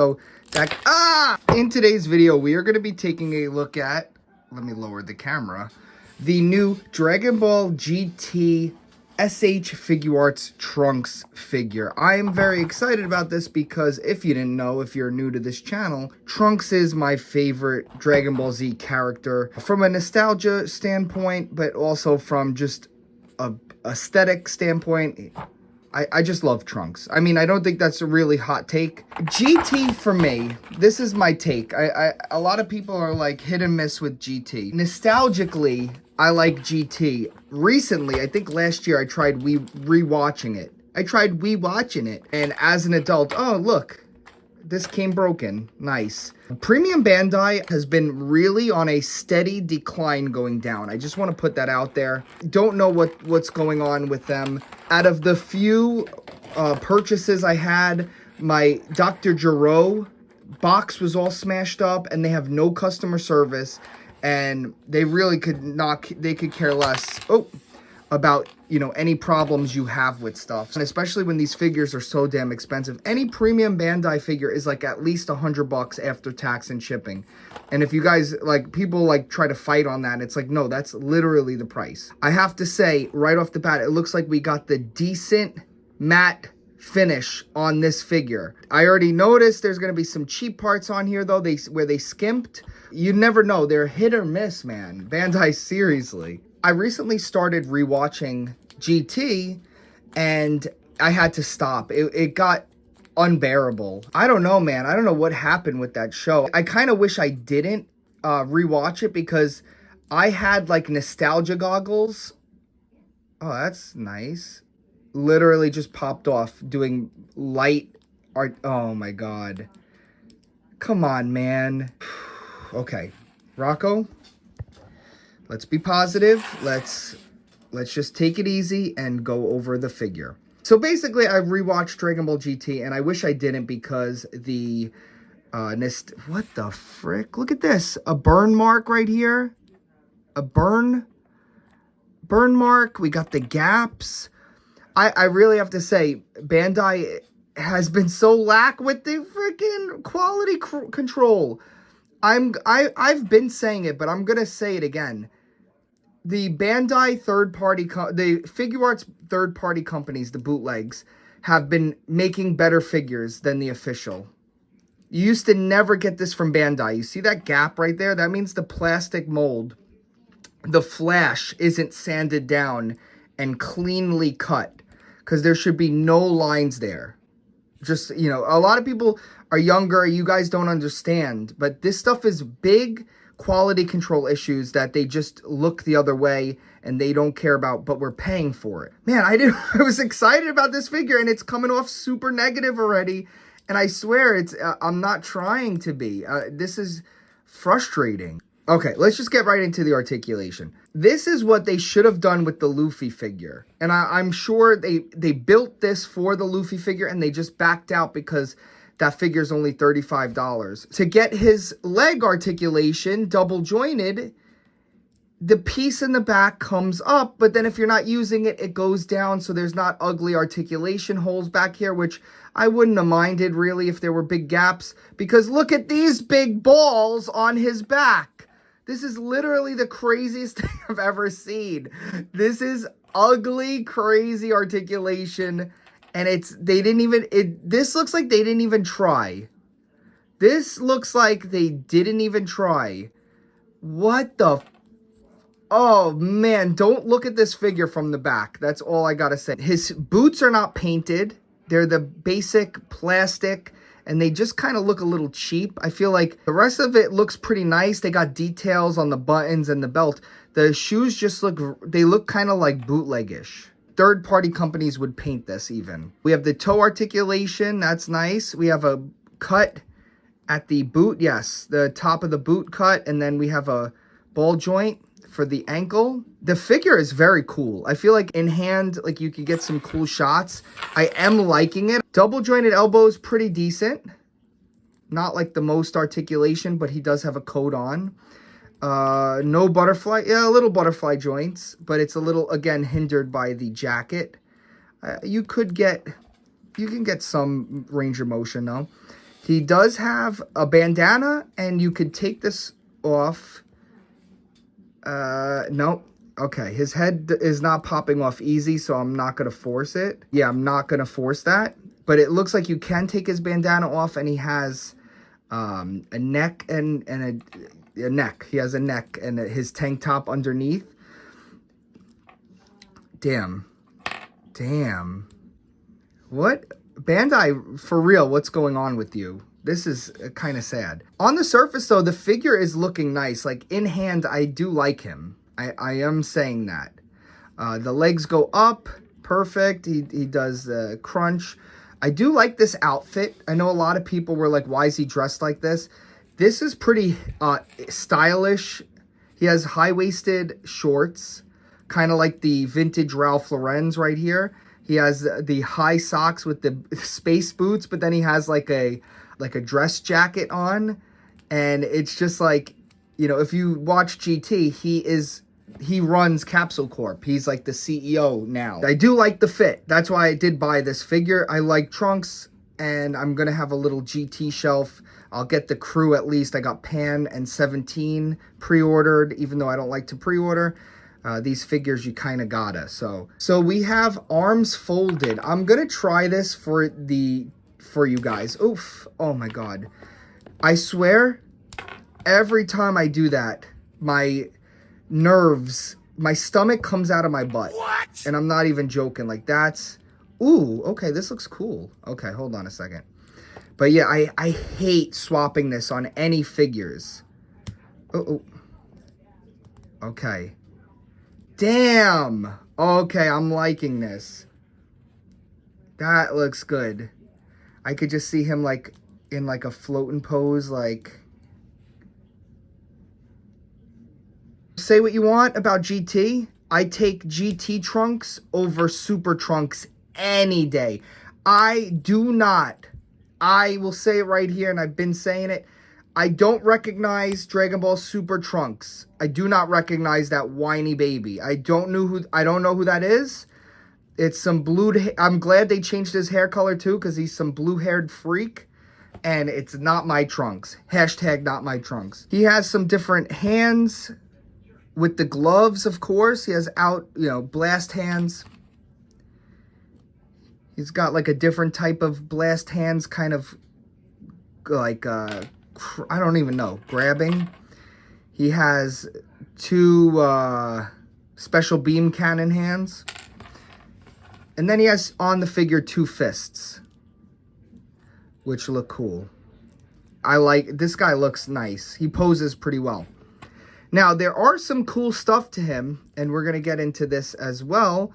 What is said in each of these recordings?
So in today's video, we are going to be taking a look at, let me lower the camera, the new Dragon Ball GT SH Figuarts Trunks figure. I am very excited about this because if you didn't know, if you're new to this channel, Trunks is my favorite Dragon Ball Z character from a nostalgia standpoint, but also from just a aesthetic standpoint. I just love Trunks. I mean, I don't think that's a really hot take. GT for me, this is my take. A lot of people are like hit and miss with GT. Nostalgically, I like GT. Recently, I think last year, I tried rewatching it. And as an adult, oh, look, this came broken. Nice. Premium Bandai has been really on a steady decline going down. I just want to put that out there. Don't know what's going on with them. Out of the few purchases I had, my Dr. Gero box was all smashed up, and they have no customer service, and they really could care less about, you know, any problems you have with stuff. And especially when these figures are so damn expensive. Any premium Bandai figure is like at least $100 after tax and shipping. And if you guys, like, people like try to fight on that, it's like, no, that's literally the price. I have to say, right off the bat, it looks like we got the decent matte finish on this figure. I already noticed there's going to be some cheap parts on here, though, where they skimped. You never know. They're hit or miss, man. Bandai, seriously. I recently started rewatching GT, and I had to stop. It got unbearable. I don't know, man. I don't know what happened with that show. I kind of wish I didn't rewatch it because I had like nostalgia goggles. Oh, that's nice. Literally just popped off doing light art. Oh my God. Come on, man. Okay. Rocco, let's be positive. Let's just take it easy and go over the figure. So basically, I rewatched Dragon Ball GT, and I wish I didn't because the what the frick? Look at this. A burn mark right here. A burn mark. We got the gaps. I really have to say, Bandai has been so lack with the freaking quality control. I've been saying it, but I'm gonna say it again. The Bandai the Figuarts third-party companies, the bootlegs, have been making better figures than the official. You used to never get this from Bandai. You see that gap right there? That means the plastic mold, the flash isn't sanded down and cleanly cut, because there should be no lines there. Just, you know, a lot of people are younger. You guys don't understand, but this stuff is big quality control issues that they just look the other way and they don't care about, but we're paying for it. Man, I was excited about this figure, and it's coming off super negative already. And I swear I'm not trying to be. This is frustrating. Okay, let's just get right into the articulation. This is what they should have done with the Luffy figure. And I'm sure they built this for the Luffy figure, and they just backed out because that figure is only $35. To get his leg articulation double jointed, the piece in the back comes up, but then if you're not using it, it goes down, so there's not ugly articulation holes back here, which I wouldn't have minded really if there were big gaps, because look at these big balls on his back. This is literally the craziest thing I've ever seen. This is ugly, crazy articulation. And this looks like they didn't even try. This looks like they didn't even try. What the? Oh, man. Don't look at this figure from the back. That's all I gotta say. His boots are not painted. They're the basic plastic, and they just kind of look a little cheap. I feel like the rest of it looks pretty nice. They got details on the buttons and the belt. The shoes just look kind of like bootleg-ish. Third-party companies would paint this even. We have the toe articulation. That's nice. We have a cut at the boot. Yes, the top of the boot cut. And then we have a ball joint for the ankle. The figure is very cool. I feel like in hand, like you could get some cool shots. I am liking it. Double jointed elbows, pretty decent. Not like the most articulation, but he does have a coat on. No butterfly. Yeah, a little butterfly joints, but it's a little, again, hindered by the jacket. You can get some range of motion, though. He does have a bandana, and you could take this off. No. Okay, his head is not popping off easy, so I'm not going to force it. Yeah, I'm not going to force that. But it looks like you can take his bandana off, and he has a neck and a neck. He has a neck and his tank top underneath. Damn. What? Bandai, for real, what's going on with you? This is kind of sad. On the surface, though, the figure is looking nice. Like, in hand, I do like him. I am saying that. The legs go up. Perfect. He does the crunch. I do like this outfit. I know a lot of people were like, why is he dressed like this? This is pretty stylish. He has high-waisted shorts, kind of like the vintage Ralph Lauren's right here. He has the high socks with the space boots, but then he has like a dress jacket on. And it's just like, you know, if you watch GT, he runs Capsule Corp. He's like the CEO now. I do like the fit. That's why I did buy this figure. I like Trunks, and I'm going to have a little GT shelf. I'll get the crew at least. I got Pan and 17 pre-ordered, even though I don't like to pre-order. These figures you kind of gotta. So we have arms folded. I'm going to try this for you guys. Oof. Oh my God. I swear, every time I do that, my nerves, my stomach comes out of my butt. What? And I'm not even joking. Like, that's, ooh, okay, this looks cool. Okay, hold on a second. But yeah, I hate swapping this on any figures. Oh. Okay. Damn. Okay, I'm liking this. That looks good. I could just see him like in like a floating pose, like. Say what you want about GT. I take GT Trunks over Super Trunks any day. I will say it right here, and I've been saying it. I don't recognize Dragon Ball Super Trunks. I do not recognize that whiny baby. I don't know who that is. It's some blue. I'm glad they changed his hair color too, because he's some blue-haired freak. And it's not my Trunks. Hashtag not my Trunks. He has some different hands with the gloves, of course. He has blast hands. He's got like a different type of blast hands, kind of like, I don't even know, grabbing. He has two special beam cannon hands. And then he has on the figure 2 fists, which look cool. I like, this guy looks nice. He poses pretty well. Now, there are some cool stuff to him, and we're going to get into this as well.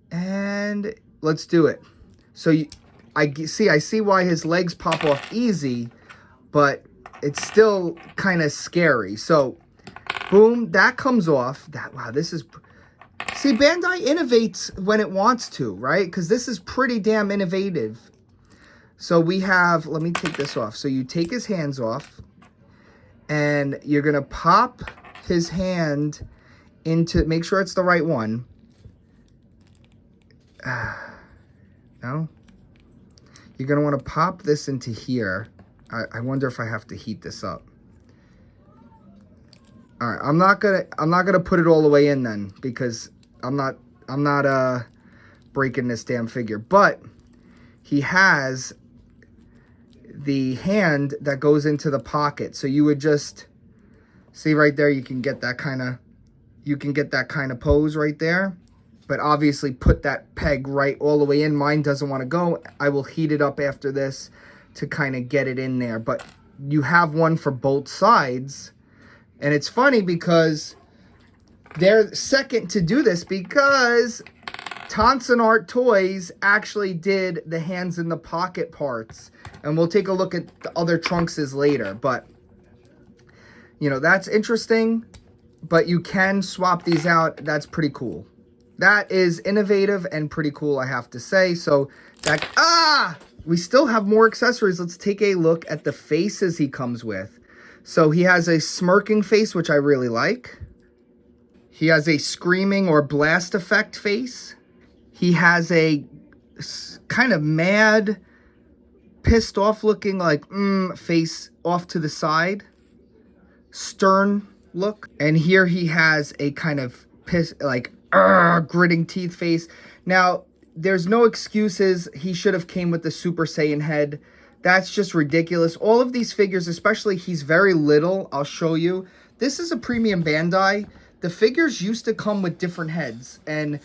And let's do it. So I see why his legs pop off easy, but it's still kind of scary. So, boom, that comes off. Wow, this is... See, Bandai innovates when it wants to, right? Because this is pretty damn innovative. So we have... Let me take this off. So you take his hands off, and you're going to pop his hand into... Make sure it's the right one. No? You're going to want to pop this into here. I wonder if I have to heat this up. All right, I'm not gonna put it all the way in then, because I'm not breaking this damn figure. But he has the hand that goes into the pocket. So you would just see right there, you can get that kind of pose right there. But obviously put that peg right all the way in. Mine doesn't want to go. I will heat it up after this to kind of get it in there. But you have one for both sides. And it's funny because they're second to do this, because Tonson Art Toys actually did the hands in the pocket parts. And we'll take a look at the other Trunkses later. But, you know, that's interesting. But you can swap these out. That's pretty cool. That is innovative and pretty cool, I have to say. So, we still have more accessories. Let's take a look at the faces he comes with. So, he has a smirking face, which I really like. He has a screaming or blast effect face. He has a kind of mad pissed off looking, like, face off to the side. Stern look. And here he has a kind of gritting teeth face. Now, there's no excuses. He should have came with the Super Saiyan head. That's just ridiculous. All of these figures, especially he's very little. I'll show you. This is a premium Bandai. The figures used to come with different heads, and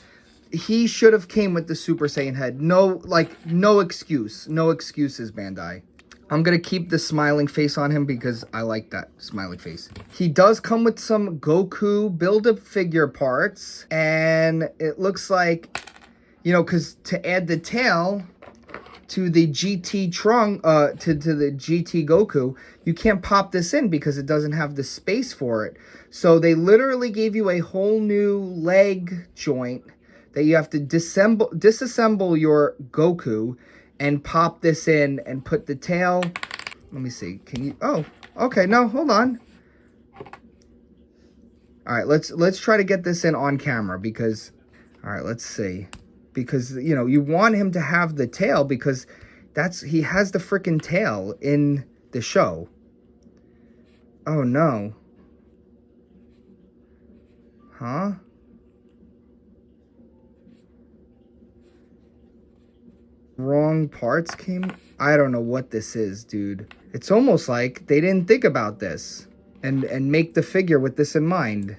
he should have came with the Super Saiyan head. No, no excuse. No excuses, Bandai. I'm going to keep the smiling face on him because I like that smiling face. He does come with some Goku Build-A figure parts, and it looks like, you know, because to add the tail to the GT trunk, to the GT Goku, you can't pop this in because it doesn't have the space for it. So they literally gave you a whole new leg joint that you have to disassemble your Goku and pop this in and put the tail. Let me see. Can you? Oh, okay. No, hold on. All right, let's try to get this in on camera because, all right, let's see. Because, you know, you want him to have the tail because he has the freaking tail in the show. Oh, no. Huh? Wrong parts came. I don't know what this is, dude. It's almost like they didn't think about this and make the figure with this in mind.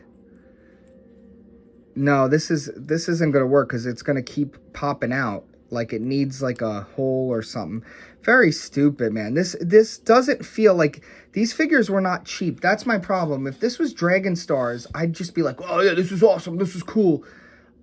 No, this isn't gonna work because it's gonna keep popping out like it needs like a hole or something. Very stupid, man. This doesn't feel like these figures were not cheap. That's my problem. If this was Dragon Stars, I'd just be like, oh yeah, this is awesome. This is cool.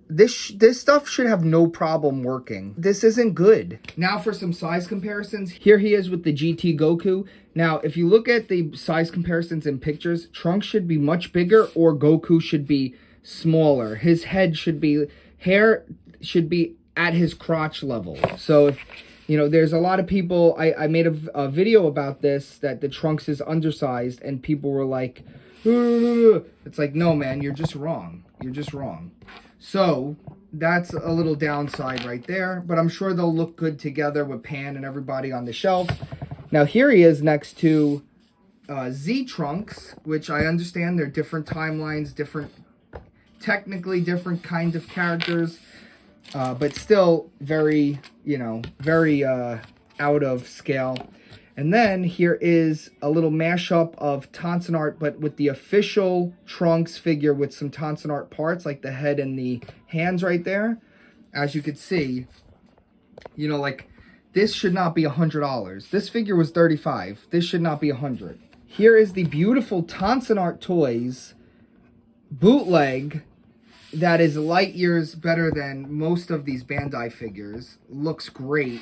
This stuff should have no problem working. This isn't good. Now for some size comparisons. Here he is with the GT Goku. Now, if you look at the size comparisons in pictures, Trunks should be much bigger or Goku should be smaller. His head should be, hair should be at his crotch level. So if, you know, there's a lot of people, I made a video about this, that the Trunks is undersized, and people were like, it's like, no man, you're just wrong. You're just wrong. So that's a little downside right there, but I'm sure they'll look good together with Pan and everybody on the shelf. Now here he is next to Z Trunks, which I understand they're different timelines, technically different kinds of characters, but still very, you know, very out of scale. And then here is a little mashup of Tonson art, but with the official Trunks figure with some Tonson art parts, like the head and the hands right there. As you can see, you know, like, this should not be $100. This figure was $35. This should not be $100. Here is the beautiful Tonson art toys bootleg that is light years better than most of these Bandai figures. Looks great.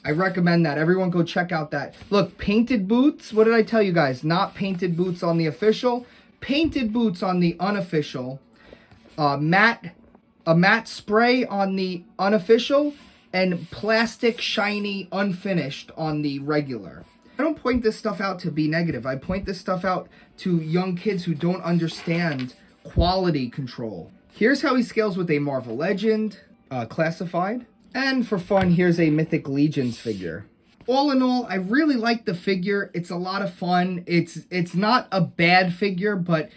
I recommend that. Everyone go check out that. Look, painted boots. What did I tell you guys? Not painted boots on the official. Painted boots on the unofficial. A matte spray on the unofficial. And plastic shiny unfinished on the regular. I don't point this stuff out to be negative. I point this stuff out to young kids who don't understand quality control. Here's how he scales with a Marvel Legend, classified. And for fun, here's a Mythic Legions figure. All in all, I really like the figure. It's a lot of fun. It's not a bad figure, but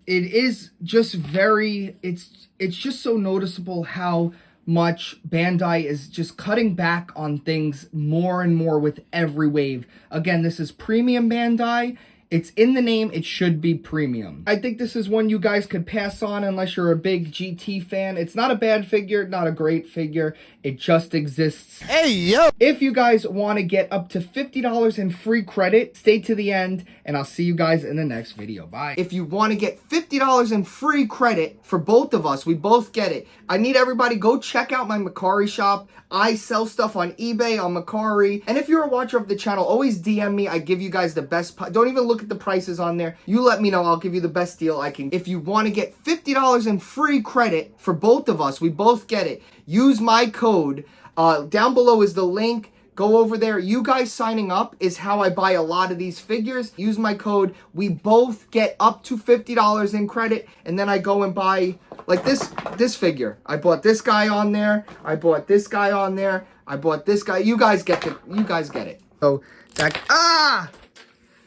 it is just very, it's just so noticeable how much Bandai is just cutting back on things more and more with every wave. Again, this is premium Bandai. It's in the name, it should be premium. I think this is one you guys could pass on unless you're a big GT fan. It's not a bad figure, not a great figure. It just exists. Hey, yo! If you guys want to get up to $50 in free credit, stay to the end, and I'll see you guys in the next video. Bye. If you want to get $50 in free credit for both of us, we both get it. I need everybody go check out my Mercari shop. I sell stuff on eBay, on Mercari. And if you're a watcher of the channel, always DM me. I give you guys the best. Don't even look at the prices on there. You let me know. I'll give you the best deal I can. If you want to get $50 in free credit for both of us, we both get it. Use my code. Down below is the link. Go over there. You guys signing up is how I buy a lot of these figures. Use my code. We both get up to $50 in credit. And then I go and buy, like this figure. I bought this guy on there. I bought this guy on there. I bought this guy. You guys get it. So that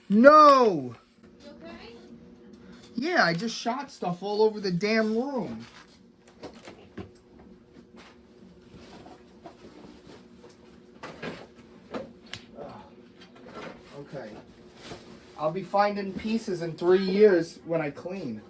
no. You okay? Yeah, I just shot stuff all over the damn room. Okay. I'll be finding pieces in 3 years when I clean.